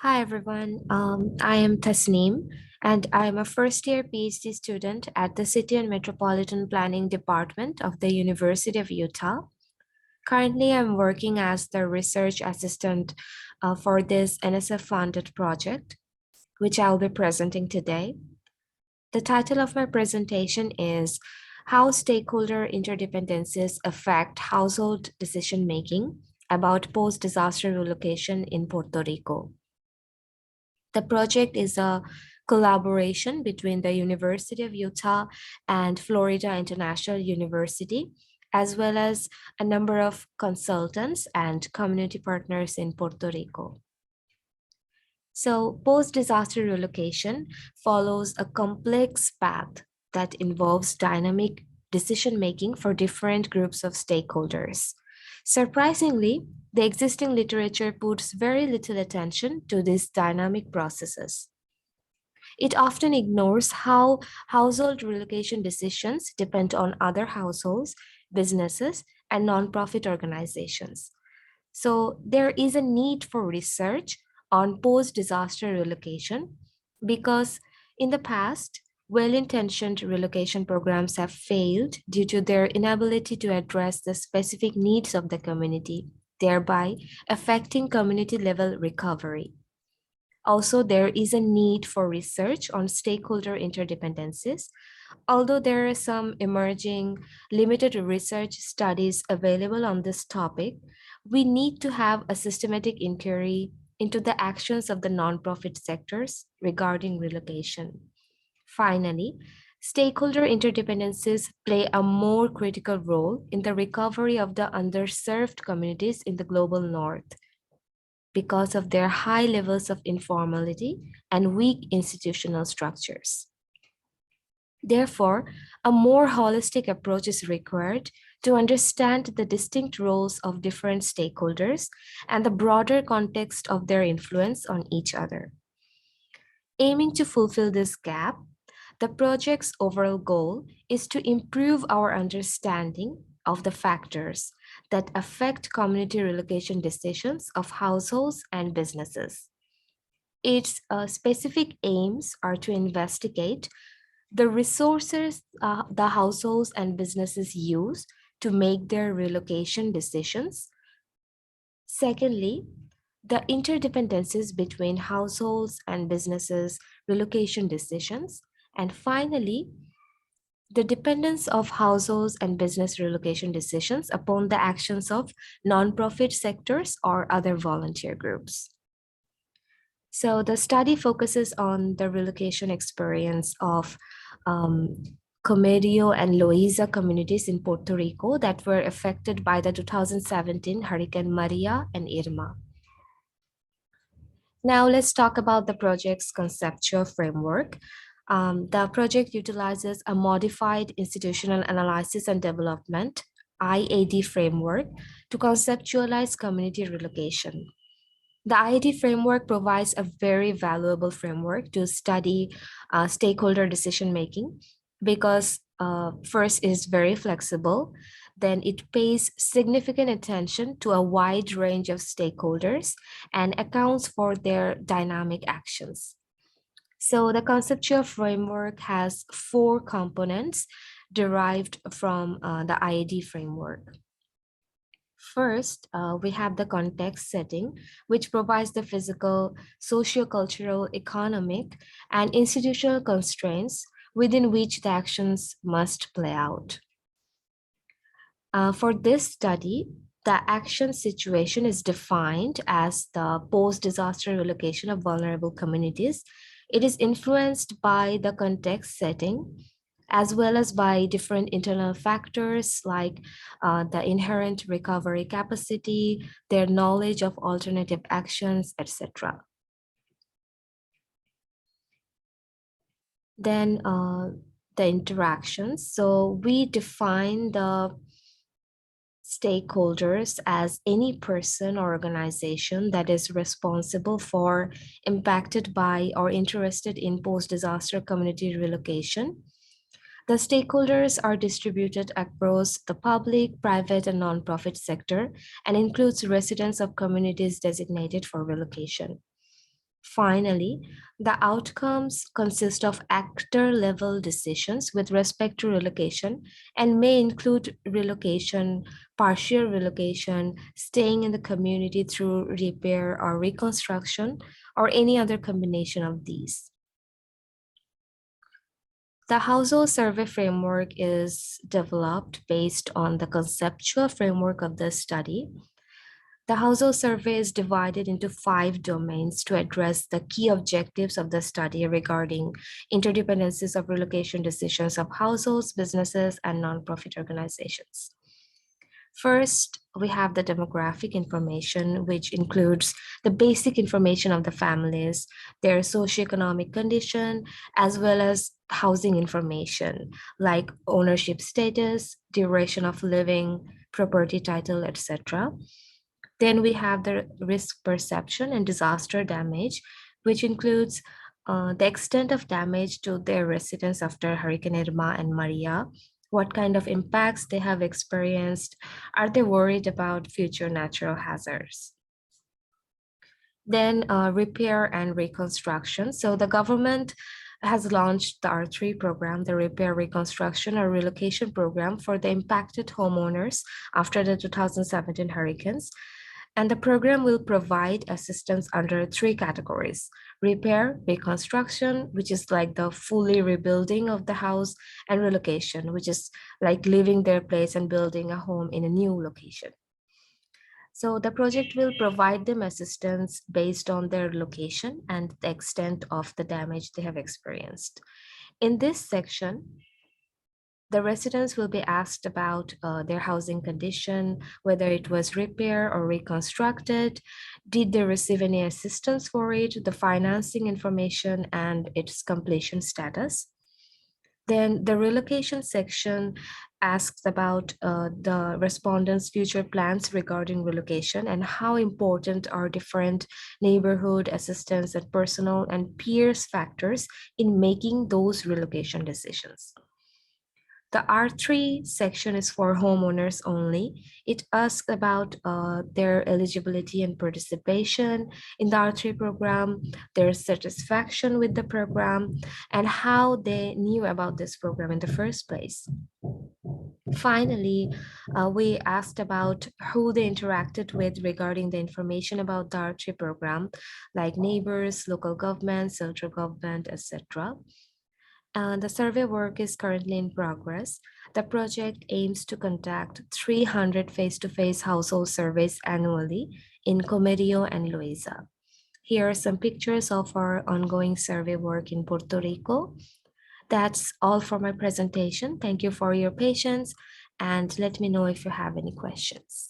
Hi everyone, I am Tasneem and I am a first year PhD student at the City and Metropolitan Planning Department of the University of Utah. Currently, I'm working as the research assistant for this NSF funded project, which I'll be presenting today. The title of my presentation is How Stakeholder Interdependencies Affect Household Decision Making about Post-Disaster Relocation in Puerto Rico. The project is a collaboration between the University of Utah and Florida International University, as well as a number of consultants and community partners in Puerto Rico. So, post-disaster relocation follows a complex path that involves dynamic decision-making for different groups of stakeholders. Surprisingly, the existing literature puts very little attention to these dynamic processes. It often ignores how household relocation decisions depend on other households, businesses, and nonprofit organizations. So there is a need for research on post-disaster relocation because in the past, well-intentioned relocation programs have failed due to their inability to address the specific needs of the community, thereby affecting community-level recovery. Also, there is a need for research on stakeholder interdependencies. Although there are some emerging limited research studies available on this topic, we need to have a systematic inquiry into the actions of the nonprofit sectors regarding relocation. Finally, stakeholder interdependencies play a more critical role in the recovery of the underserved communities in the global north because of their high levels of informality and weak institutional structures. Therefore, a more holistic approach is required to understand the distinct roles of different stakeholders and the broader context of their influence on each other. Aiming to fulfill this gap, the project's overall goal is to improve our understanding of the factors that affect community relocation decisions of households and businesses. Its specific aims are to investigate the resources the households and businesses use to make their relocation decisions. Secondly, the interdependencies between households and businesses' relocation decisions. And finally, the dependence of households and business relocation decisions upon the actions of nonprofit sectors or other volunteer groups. So the study focuses on the relocation experience of Comerío and Loíza communities in Puerto Rico that were affected by the 2017 Hurricane Maria and Irma. Now let's talk about the project's conceptual framework. The project utilizes a modified institutional analysis and development IAD framework to conceptualize community relocation. The IAD framework provides a very valuable framework to study stakeholder decision making because first, it is very flexible. Then it pays significant attention to a wide range of stakeholders and accounts for their dynamic actions. So the conceptual framework has four components derived from the IAD framework. First, we have the context setting, which provides the physical, socio-cultural, economic, and institutional constraints within which the actions must play out. For this study, the action situation is defined as the post-disaster relocation of vulnerable communities. It is influenced by the context setting, as well as by different internal factors like the inherent recovery capacity, their knowledge of alternative actions, etc. Then the interactions. So we define the stakeholders as any person or organization that is responsible for, impacted by, or interested in post-disaster community relocation. The stakeholders are distributed across the public, private, and nonprofit sector and includes residents of communities designated for relocation. Finally, the outcomes consist of actor-level decisions with respect to relocation and may include relocation, partial relocation, staying in the community through repair or reconstruction, or any other combination of these. The household survey framework is developed based on the conceptual framework of the study. The household survey is divided into 5 domains to address the key objectives of the study regarding interdependencies of relocation decisions of households, businesses, and nonprofit organizations. First, we have the demographic information, which includes the basic information of the families, their socioeconomic condition, as well as housing information like ownership status, duration of living, property title, etc. Then we have the risk perception and disaster damage, which includes the extent of damage to their residents after Hurricane Irma and Maria, what kind of impacts they have experienced, are they worried about future natural hazards? Then repair and reconstruction. So the government has launched the R3 program, the Repair, Reconstruction, or Relocation program for the impacted homeowners after the 2017 hurricanes. And the program will provide assistance under 3 categories: repair, reconstruction, which is like the fully rebuilding of the house, and relocation, which is like leaving their place and building a home in a new location. So the project will provide them assistance based on their location and the extent of the damage they have experienced. In this section, the residents will be asked about their housing condition, whether it was repaired or reconstructed, did they receive any assistance for it, the financing information, and its completion status. Then the relocation section asks about the respondents' future plans regarding relocation and how important are different neighborhood assistance and personal and peers factors in making those relocation decisions. The R3 section is for homeowners only. It asks about their eligibility and participation in the R3 program, their satisfaction with the program, and how they knew about this program in the first place. Finally, we asked about who they interacted with regarding the information about the R3 program, like neighbors, local government, central government, etc. The survey work is currently in progress. The project aims to conduct 300 face-to-face household surveys annually in Comerío and Loíza. Here are some pictures of our ongoing survey work in Puerto Rico. That's all for my presentation. Thank you for your patience, and let me know if you have any questions.